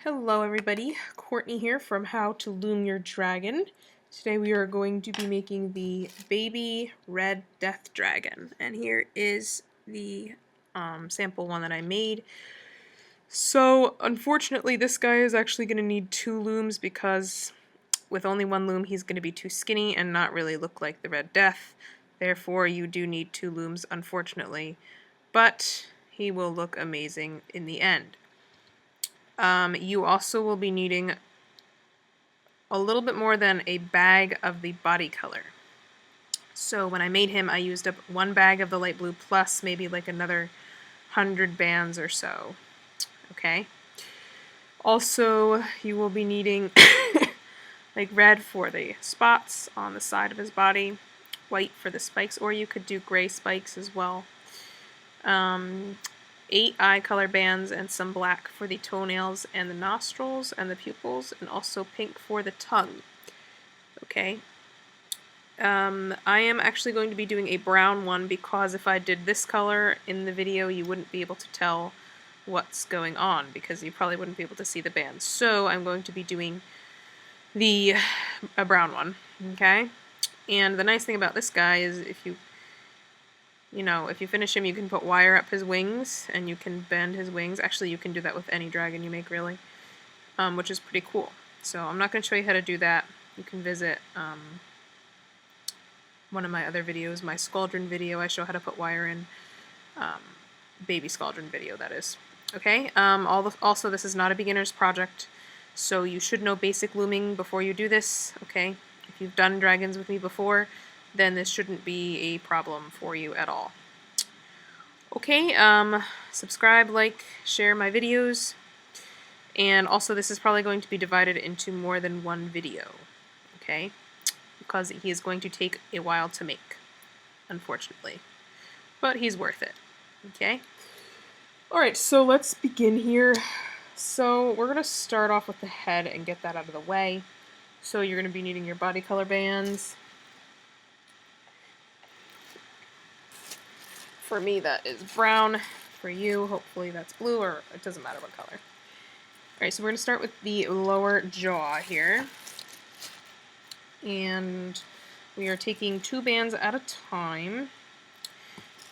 Hello everybody, Courtney here from How to Loom Your Dragon. Today we are going to be making the baby red death dragon, and here is the sample one that I made. So unfortunately this guy is actually going to need two looms because with only one loom he's going to be too skinny and not really look like the red death. Therefore you do need two looms, unfortunately, but he will look amazing in the end. You also will be needing a little bit more than a bag of the body color. So when I made him, I used up one bag of the light blue plus maybe like another 100 bands or so. Okay. Also, you will be needing like red for the spots on the side of his body, white for the spikes, or you could do gray spikes as well. 8 eye color bands and some black for the toenails and the nostrils and the pupils, and also pink for the tongue. Okay. I am actually going to be doing a brown one because if I did this color in the video you wouldn't be able to tell what's going on because you probably wouldn't be able to see the bands. So I'm going to be doing a brown one. Okay. And the nice thing about this guy is if you finish him, you can put wire up his wings, and you can bend his wings. Actually, you can do that with any dragon you make, really, which is pretty cool. So I'm not going to show you how to do that. You can visit one of my other videos, my Scaldron video. I show how to put wire in. Baby Scaldron video, that is. Okay. Also, this is not a beginner's project, so you should know basic looming before you do this. Okay. If you've done dragons with me before, then this shouldn't be a problem for you at all. Okay, subscribe, like, share my videos, and also this is probably going to be divided into more than one video, okay, because he is going to take a while to make, unfortunately, but he's worth it, okay? Alright, so let's begin here. So we're going to start off with the head and get that out of the way. So you're going to be needing your body color bands. For me, that is brown. For you, hopefully that's blue, or it doesn't matter what color. Alright, so we're going to start with the lower jaw here. And we are taking 2 bands at a time.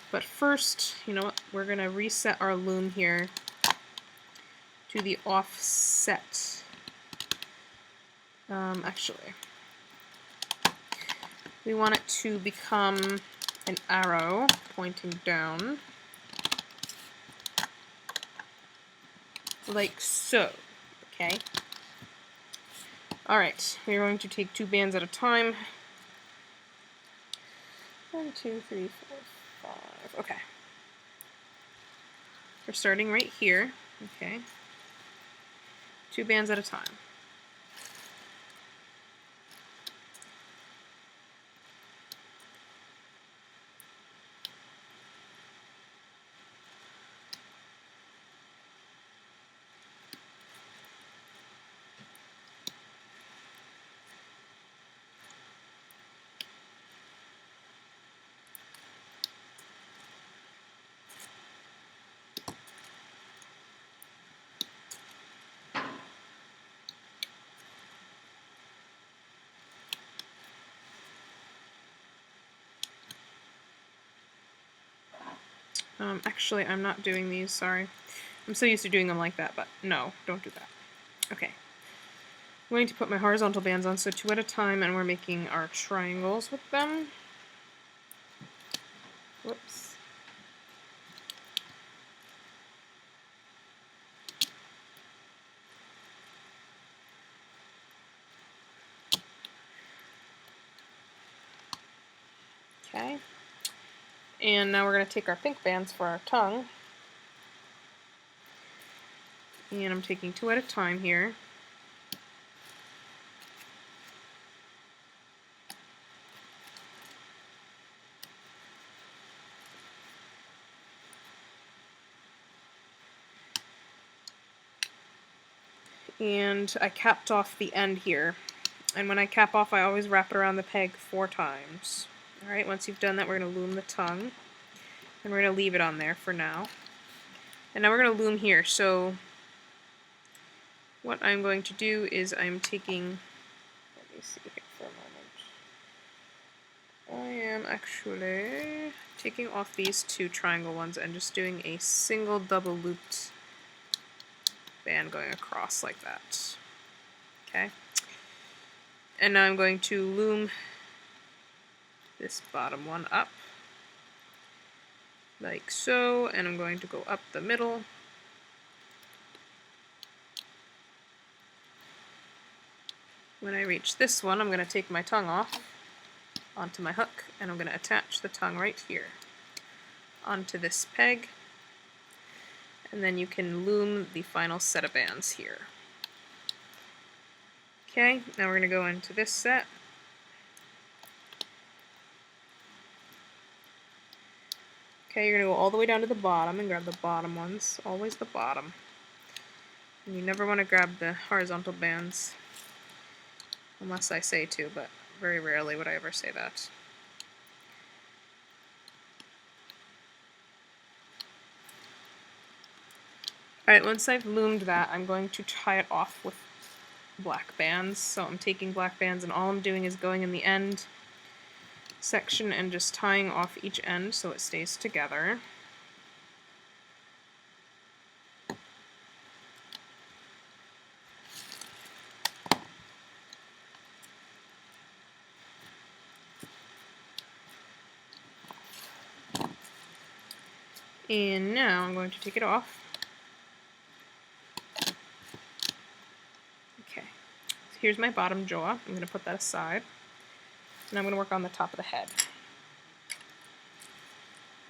But first, you know what, we're going to reset our loom here to the offset. Actually, we want it to become an arrow pointing down, like so, okay? Alright, we're going to take 2 bands at a time. 1, 2, 3, 4, 5, okay. We're starting right here, okay? 2 bands at a time. Actually, I'm not doing these, sorry. I'm so used to doing them like that, but no, don't do that. Okay. I'm going to put my horizontal bands on, so 2 at a time, and we're making our triangles with them. Whoops. Okay. And now we're going to take our pink bands for our tongue. And I'm taking 2 at a time here. And I capped off the end here. And when I cap off, I always wrap it around the peg 4 times. Alright, once you've done that, we're going to loom the tongue. And we're going to leave it on there for now. And now we're going to loom here. So what I'm going to do is I'm taking, let me see here for a moment. I am actually taking off these two triangle ones and just doing a single double looped band going across like that. Okay. And now I'm going to loom this bottom one up like so, and I'm going to go up the middle. When I reach this one, I'm going to take my tongue off onto my hook, and I'm going to attach the tongue right here onto this peg, and then you can loom the final set of bands here. Okay, now we're going to go into this set. Okay, you're going to go all the way down to the bottom and grab the bottom ones, always the bottom. And you never want to grab the horizontal bands, unless I say to, but very rarely would I ever say that. Alright, once I've loomed that, I'm going to tie it off with black bands. So I'm taking black bands and all I'm doing is going in the end section and just tying off each end so it stays together. And now I'm going to take it off. Okay, so here's my bottom jaw. I'm going to put that aside. And I'm going to work on the top of the head.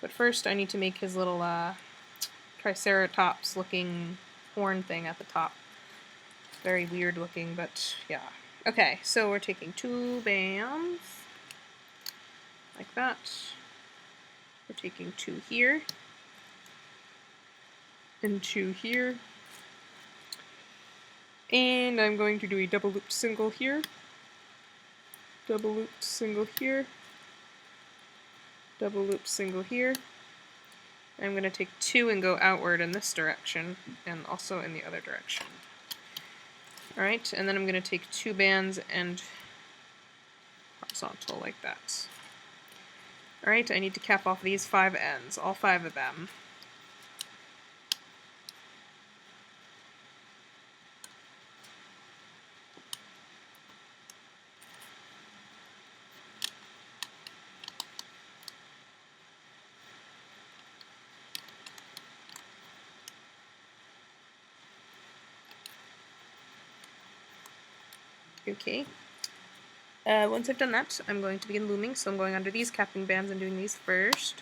But first I need to make his little triceratops looking horn thing at the top. Very weird looking, but yeah. Okay, so we're taking two bands like that. We're taking two here and two here. And I'm going to do a double looped single here, double looped single here, double looped single here. I'm going to take two and go outward in this direction and also in the other direction. Alright, and then I'm going to take two bands and horizontal like that. Alright, I need to cap off these 5 ends, all 5 of them. Okay. Once I've done that, I'm going to begin looming, so I'm going under these capping bands and doing these first.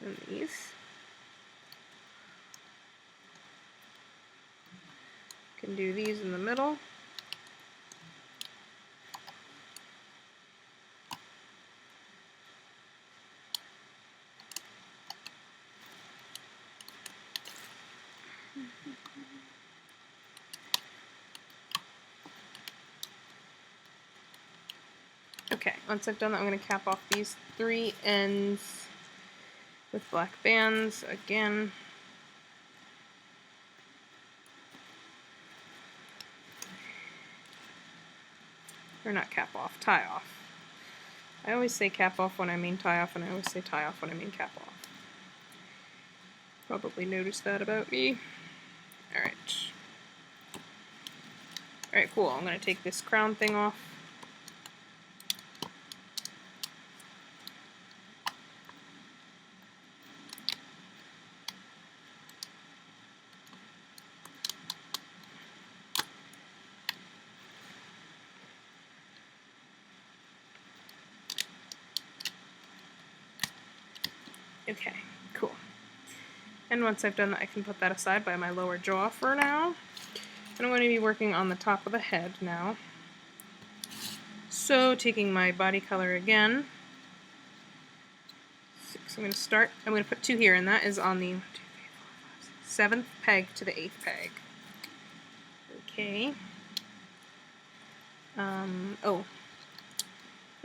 And these. Can do these in the middle. Okay, once I've done that, I'm going to cap off these 3 ends with black bands again. Or not cap off, tie off. I always say cap off when I mean tie off, and I always say tie off when I mean cap off. Probably noticed that about me. Alright. Alright, cool. I'm going to take this crown thing off. Okay, cool. And once I've done that, I can put that aside by my lower jaw for now. And I'm going to be working on the top of the head now. So, taking my body color again. So I'm going to start, I'm going to put 2 here, and that is on the 7th peg to the 8th peg. Okay. Oh.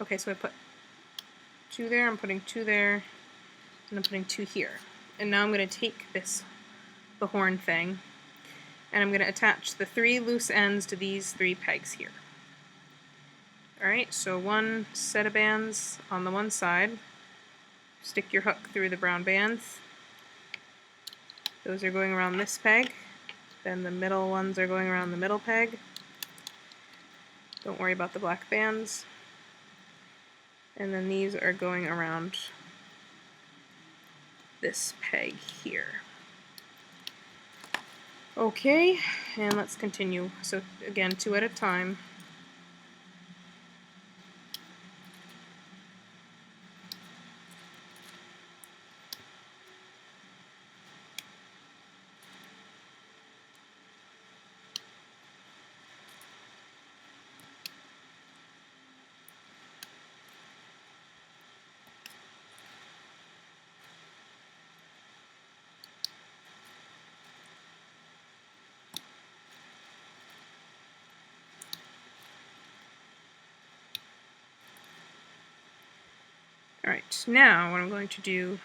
Okay, so I put 2 there, I'm putting 2 there, and I'm putting 2 here. and now I'm going to take the horn thing, and I'm going to attach the 3 loose ends to these 3 pegs here. Alright, so 1 set of bands on the one side. Stick your hook through the brown bands. Those are going around this peg. Then the middle ones are going around the middle peg. Don't worry about the black bands. And then these are going around this peg here. Okay, and let's continue. So again, 2 at a time. Alright, now what I'm going to do,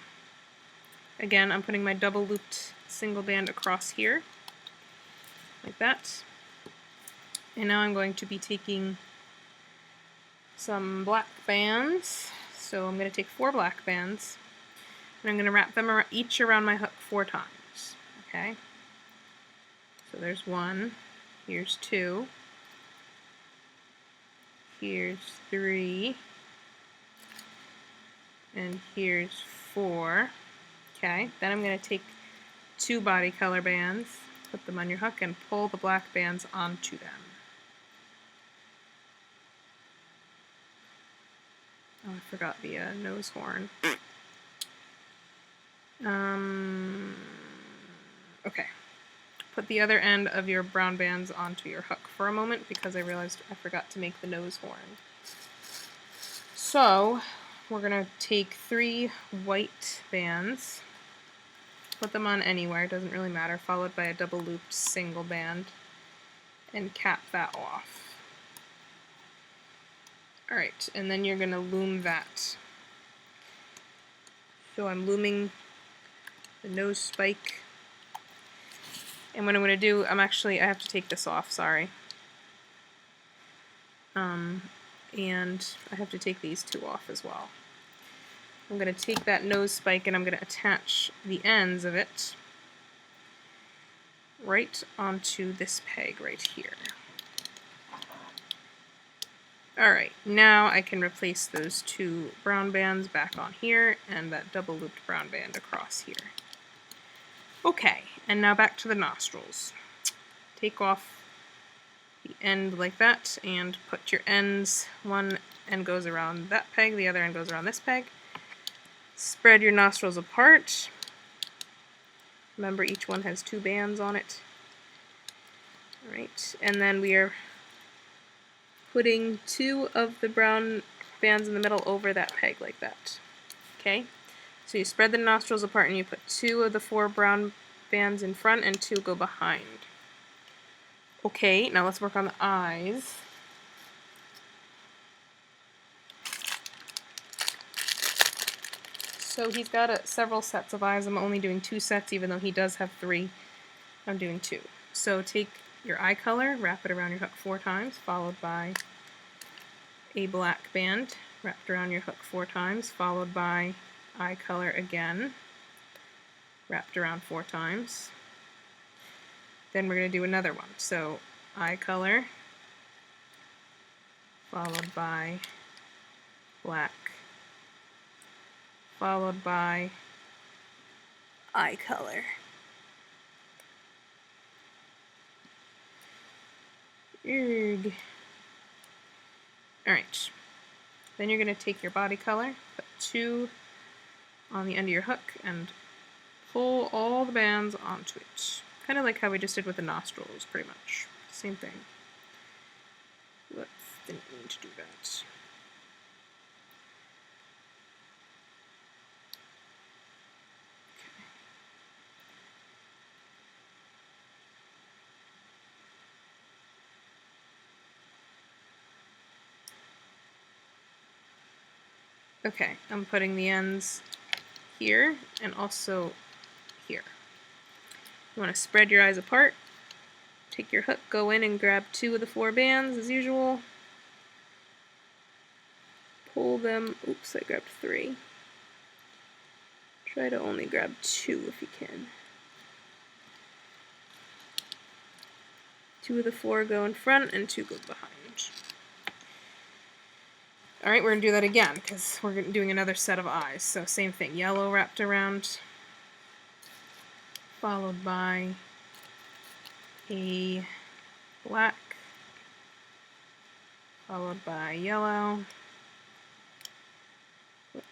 again, I'm putting my double looped single band across here, like that. And now I'm going to be taking some black bands. So I'm going to take 4 black bands, and I'm going to wrap them each around my hook 4 times. Okay? So there's 1, here's 2, here's 3, and here's 4. Okay, then I'm going to take 2 body color bands, put them on your hook, and pull the black bands onto them. Oh, I forgot the nose horn. Okay. Put the other end of your brown bands onto your hook for a moment because I realized I forgot to make the nose horn. So, we're going to take 3 white bands, put them on anywhere, doesn't really matter, followed by a double looped single band, and cap that off. Alright, and then you're going to loom that. So I'm looming the nose spike. And what I'm going to do, I have to take this off, sorry. And I have to take these 2 off as well. I'm going to take that nose spike and I'm going to attach the ends of it right onto this peg right here. Alright, now I can replace those 2 brown bands back on here and that double looped brown band across here. Okay, and now back to the nostrils. Take off the end like that and put your ends, one end goes around that peg, the other end goes around this peg. Spread your nostrils apart. Remember, each one has 2 bands on it. Alright, and then we are putting 2 of the brown bands in the middle over that peg like that. Okay? So you spread the nostrils apart and you put 2 of the 4 brown bands in front and 2 go behind. Okay, now let's work on the eyes. So he's got several sets of eyes. I'm only doing 2 sets even though he does have 3. I'm doing 2. So take your eye color, wrap it around your hook 4 times, followed by a black band wrapped around your hook 4 times, followed by eye color again, wrapped around 4 times. Then we're going to do another one. So eye color, followed by black, followed by eye color. Erg. Alright, then you're going to take your body color, put 2 on the end of your hook, and pull all the bands onto it. Kind of like how we just did with the nostrils, pretty much. Same thing. Whoops, didn't mean to do that. Okay, I'm putting the ends here and also here. You want to spread your eyes apart. Take your hook, go in and grab 2 of the 4 bands as usual. Pull them. Oops, I grabbed 3. Try to only grab 2 if you can. 2 of the 4 go in front and 2 go behind. Alright, we're going to do that again because we're doing another set of eyes. So same thing, yellow wrapped around, followed by a black, followed by yellow. Whoops.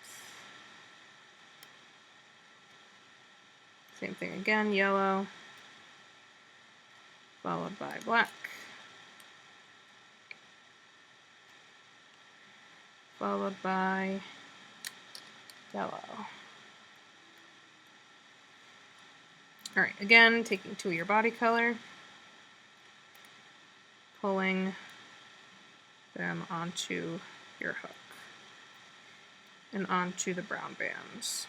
Same thing again, yellow, followed by black, followed by yellow. Alright, again, taking 2 of your body color, pulling them onto your hook and onto the brown bands.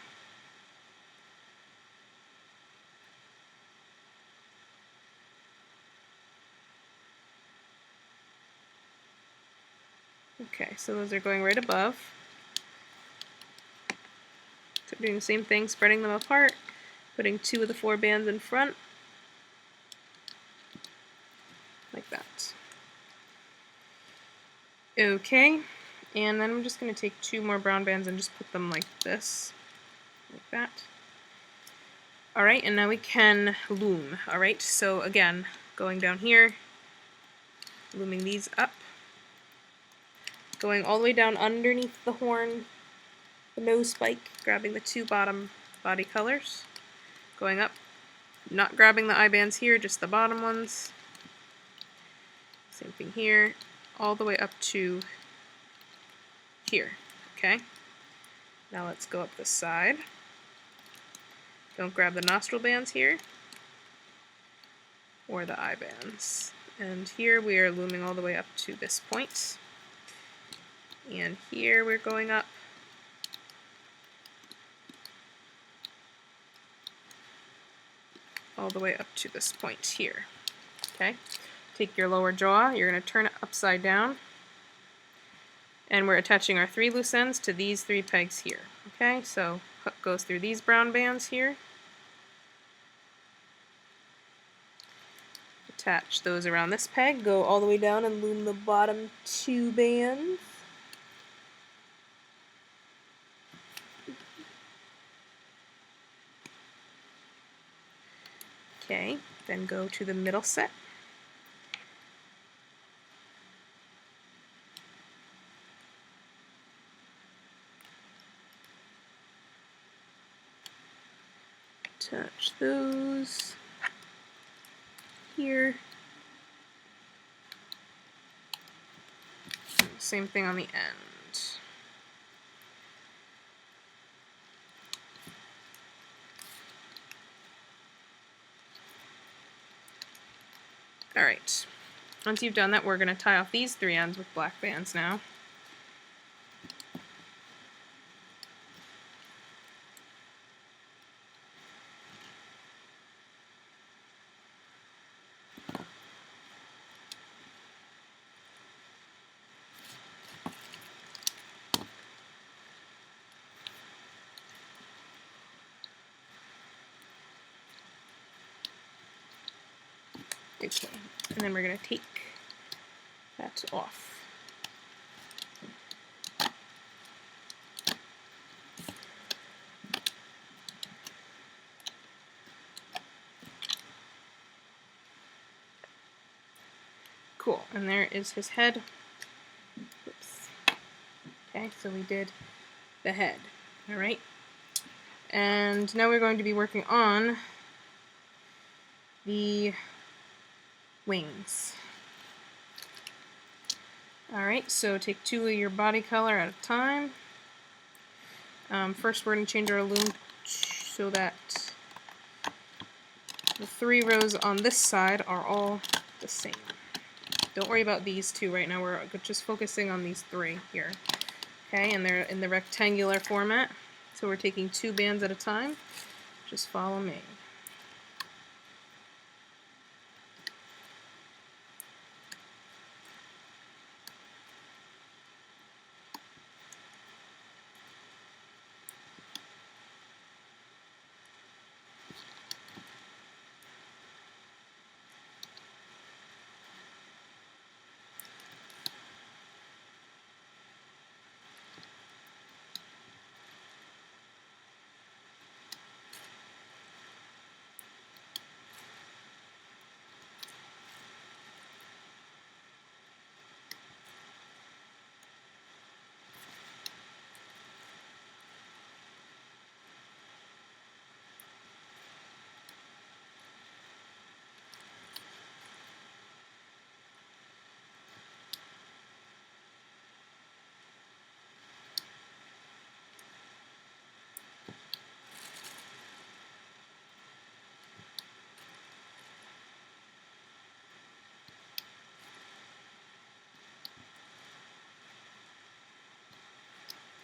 Okay, so those are going right above. So doing the same thing, spreading them apart, putting 2 of the 4 bands in front, like that. Okay, and then I'm just going to take 2 more brown bands and just put them like this, like that. Alright, and now we can loom. Alright, so again, going down here, looming these up, going all the way down underneath the horn, the nose spike, grabbing the 2 bottom body colors, going up, not grabbing the eye bands here, just the bottom ones. Same thing here, all the way up to here, okay? Now let's go up this side. Don't grab the nostril bands here, or the eye bands. And here we are looming all the way up to this point. And here we're going up all the way up to this point here. Okay? Take your lower jaw, you're going to turn it upside down, and we're attaching our 3 loose ends to these 3 pegs here. Okay? So hook goes through these brown bands here. Attach those around this peg, go all the way down and loom the bottom 2 bands. Okay, then go to the middle set. Attach those here. Same thing on the end. Alright, once you've done that, we're going to tie off these 3 ends with black bands now. Okay, and then we're going to take that off. Cool, and there is his head. Oops. Okay, so we did the head. Alright, and now we're going to be working on the wings. Alright, so take 2 of your body color at a time. First we're going to change our loom so that the 3 rows on this side are all the same. Don't worry about these 2 right now, we're just focusing on these 3 here. Okay, and they're in the rectangular format. So we're taking 2 bands at a time, Just follow me.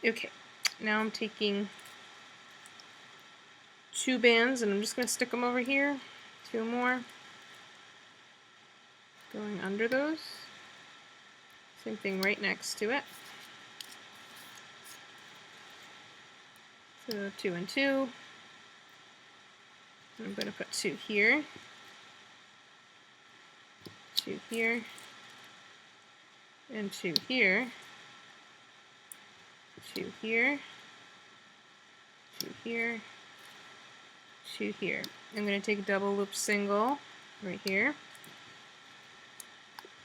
Okay, now I'm taking 2 bands and I'm just going to stick them over here. 2 more. Going under those. Same thing right next to it. So 2 and 2. I'm going to put 2 here. 2 here. And 2 here. 2 here. 2 here. 2 here. I'm going to take a double loop single right here.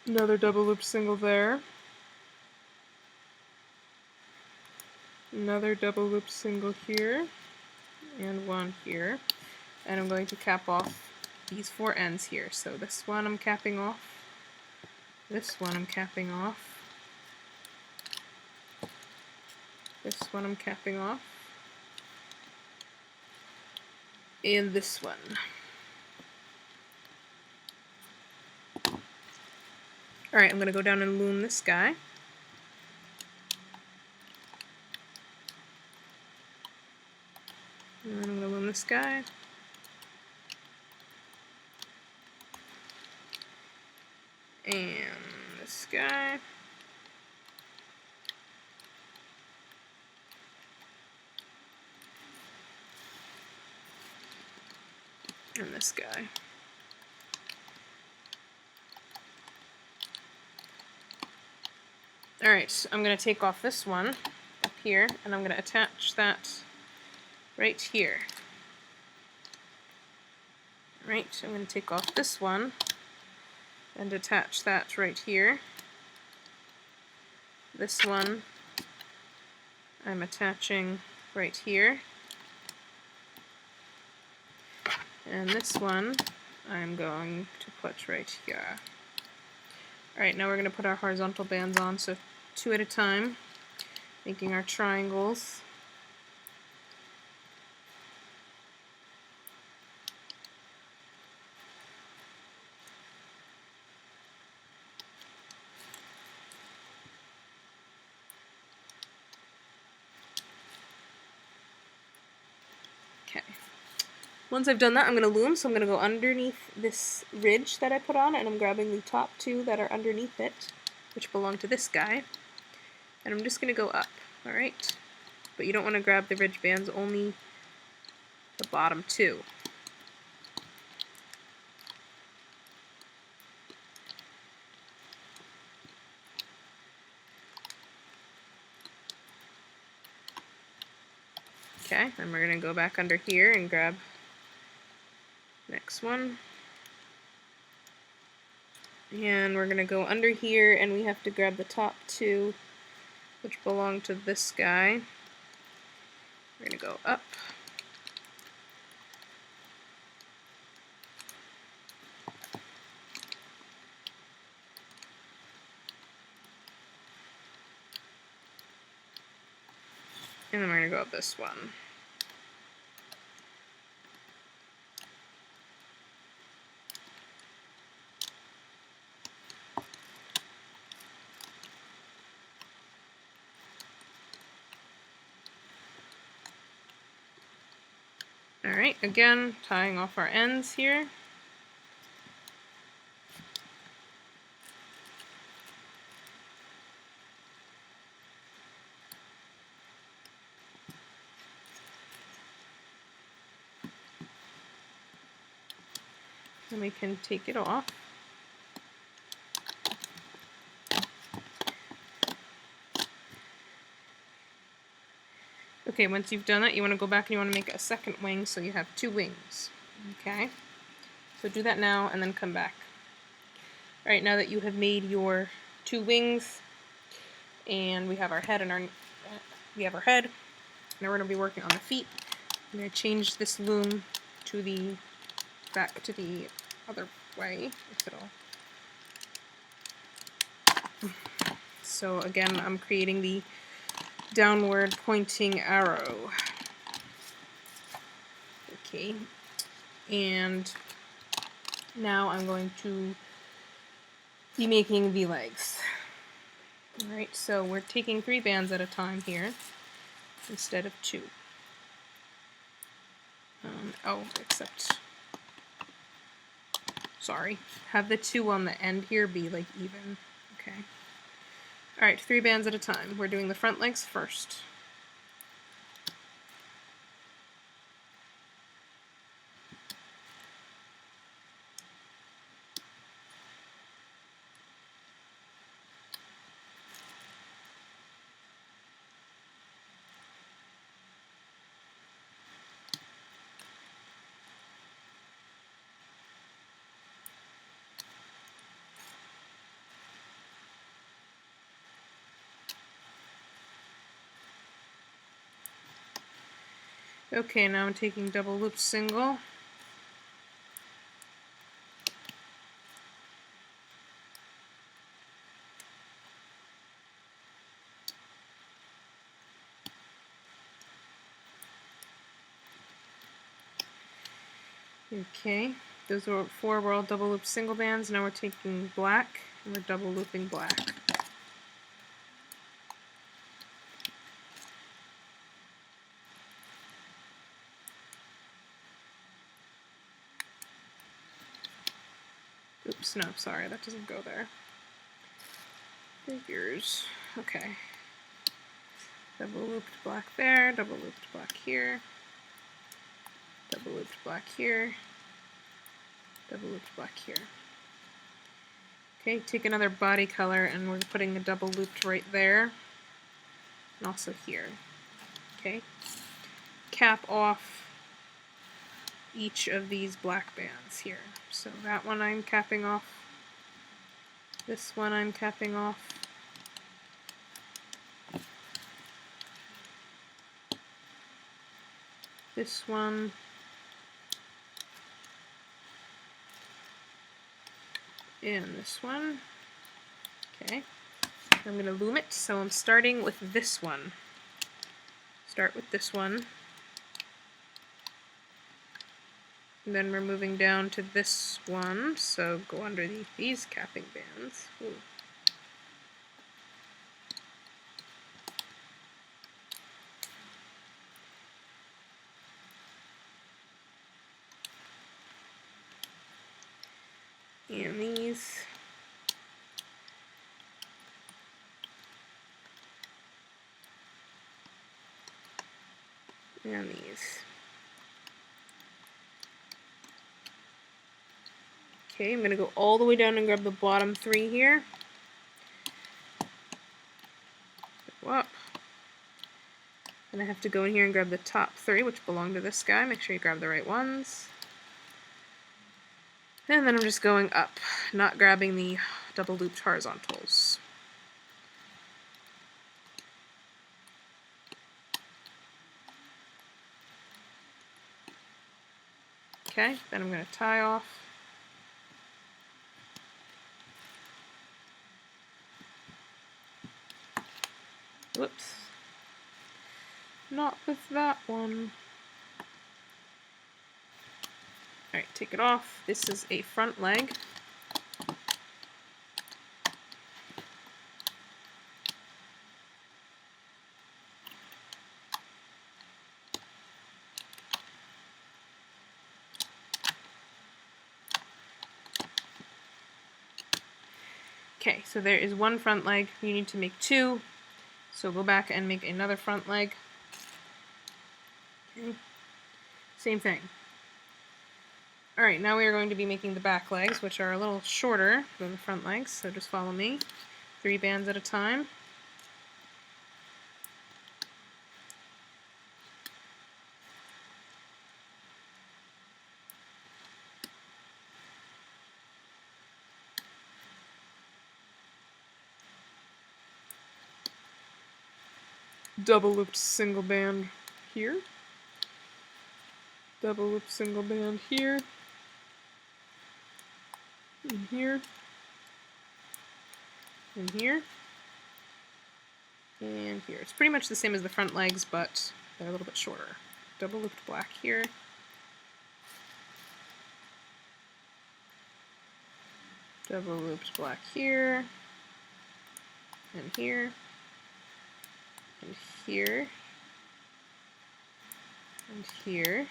Another double loop single there. Another double loop single here. And 1 here. And I'm going to cap off these 4 ends here. So this one I'm capping off. This one I'm capping off. This one I'm capping off. And this one. Alright, I'm going to go down and loom this guy. And then I'm going to loom this guy. And this guy. And this guy. Alright, I'm going to take off this one up here, and I'm going to attach that right here. Right, I'm going to take off this one and attach that right here. This one I'm attaching right here. And this one I'm going to put right here. Alright, now we're going to put our horizontal bands on, so 2 at a time, making our triangles. Okay. Once I've done that, I'm going to loom, so I'm going to go underneath this ridge that I put on, and I'm grabbing the top 2 that are underneath it, which belong to this guy, and I'm just going to go up, alright? But you don't want to grab the ridge bands, only the bottom 2. Okay, then we're going to go back under here and grab next one. And we're going to go under here and we have to grab the top 2, which belong to this guy. We're going to go up. And then we're going to go up this one. Alright, again, tying off our ends here. Then we can take it off. Okay, once you've done that, you want to go back and you want to make a second wing so you have 2 wings. Okay, so do that now and then come back. Alright, now that you have made your 2 wings and we have our head and now we're going to be working on the feet. I'm going to change this loom to the back to the other way, if it'll. So again, I'm creating the downward pointing arrow. Okay, and now I'm going to be making the legs. Alright, so we're taking 3 bands at a time here instead of 2. Except, sorry, have the 2 on the end here be like even. Okay. Alright, 3 bands at a time. We're doing the front legs first. Okay, now I'm taking double loop single. Okay, those were 4 were all double loop single bands. Now we're taking black and we're double looping black. Oops, no, sorry, that doesn't go there. Figures. Okay. Double looped black there, double looped black here, double looped black here, double looped black here. Okay, take another body color and we're putting a double looped right there and also here. Okay. Cap off each of these black bands here. So that one I'm capping off. This one I'm capping off. This one. And this one. Okay. I'm going to loom it, so I'm starting with this one. Start with this one. And then we're moving down to this one, so go underneath these capping bands. Ooh. And these. And these. Okay, I'm going to go all the way down and grab the bottom 3 here. Go up. And I have to go in here and grab the top 3, which belong to this guy. Make sure you grab the right ones. And then I'm just going up, not grabbing the double looped horizontals. Okay, then I'm going to tie off. Whoops. Not with that one. Alright, take it off. This is a front leg. Okay, so there is one front leg. You need to make 2. So go back and make another front leg. Okay. Same thing. Alright, now we are going to be making the back legs, which are a little shorter than the front legs, so just follow me. 3 bands at a time. Double looped single band here. Double loop single band here. And here. And here. And here. It's pretty much the same as the front legs, but they're a little bit shorter. Double looped black here. Double looped black here. And here. And here. And here.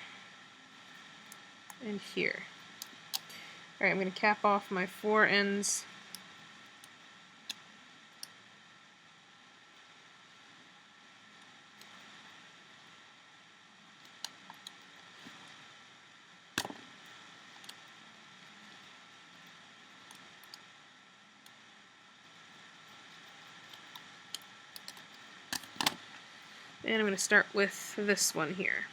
And here. Alright, I'm going to cap off my 4 ends. And I'm going to start with this one here.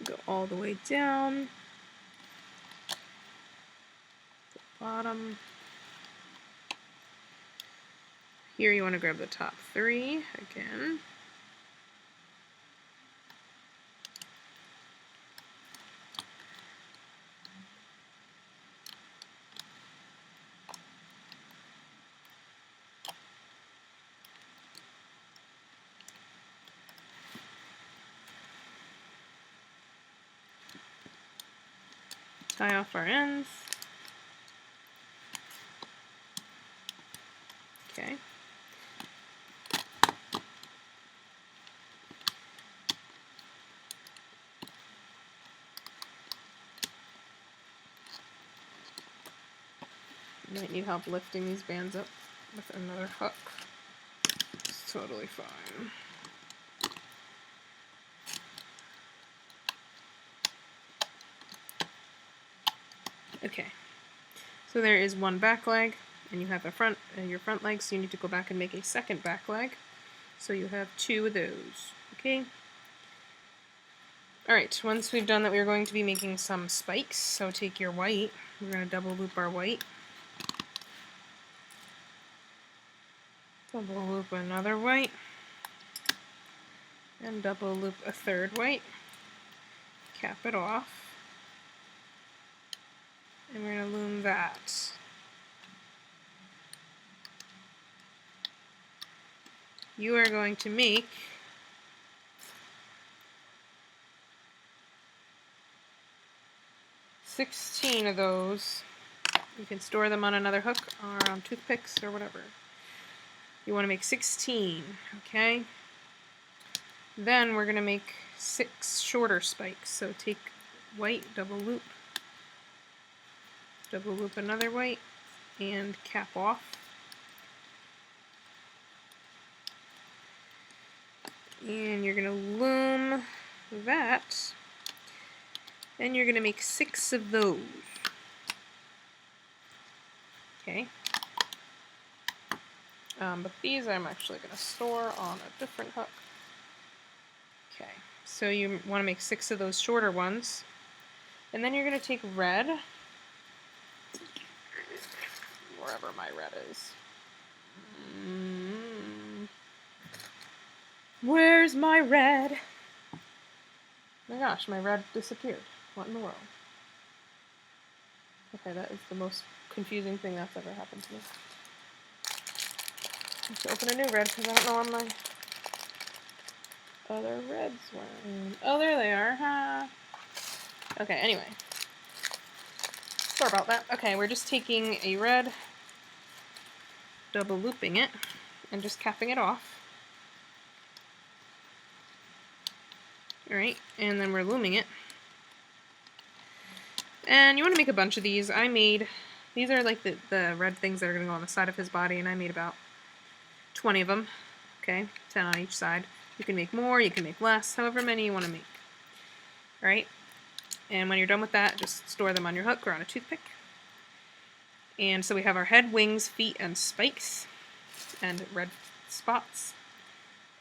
Go all the way down. Bottom. Here you want to grab the top 3 again. Tie off our ends. Okay. You might need help lifting these bands up with another hook. It's totally fine. Okay, so there is one back leg, and you have your front leg, so you need to go back and make a second back leg. So you have 2 of those, okay? Alright, once we've done that, we're going to be making some spikes. So take your white, we're going to double loop our white. Double loop another white. And double loop a 3rd white. Cap it off. And we're going to loom that. You are going to make 16 of those. You can store them on another hook or on toothpicks or whatever. You want to make 16, okay? Then we're going to make 6 shorter spikes. So take white, double loop another white, and cap off. And you're going to loom that, and you're going to make 6 of those. Okay. But these I'm actually going to store on a different hook. Okay, so you want to make 6 of those shorter ones, and then you're going to take red, wherever my red is. Where's my red? Oh my gosh, my red disappeared. What in the world? Okay, that is the most confusing thing that's ever happened to me. I have to open a new red because I don't know where my other reds went? Oh, there they are. Huh? Okay, anyway. Sorry about that. Okay, we're just taking a red, double looping it, and just capping it off. Alright, and then we're looming it. And you want to make a bunch of these. These are like the red things that are going to go on the side of his body, and I made about 20 of them. Okay, 10 on each side. You can make more, you can make less, however many you want to make. Alright, and when you're done with that, just store them on your hook or on a toothpick. And so we have our head, wings, feet, and spikes, and red spots.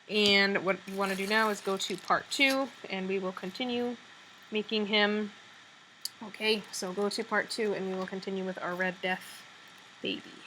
And what we want to do now is go to part 2, and we will continue making him. Okay, so go to part 2, and we will continue with our Red Death baby.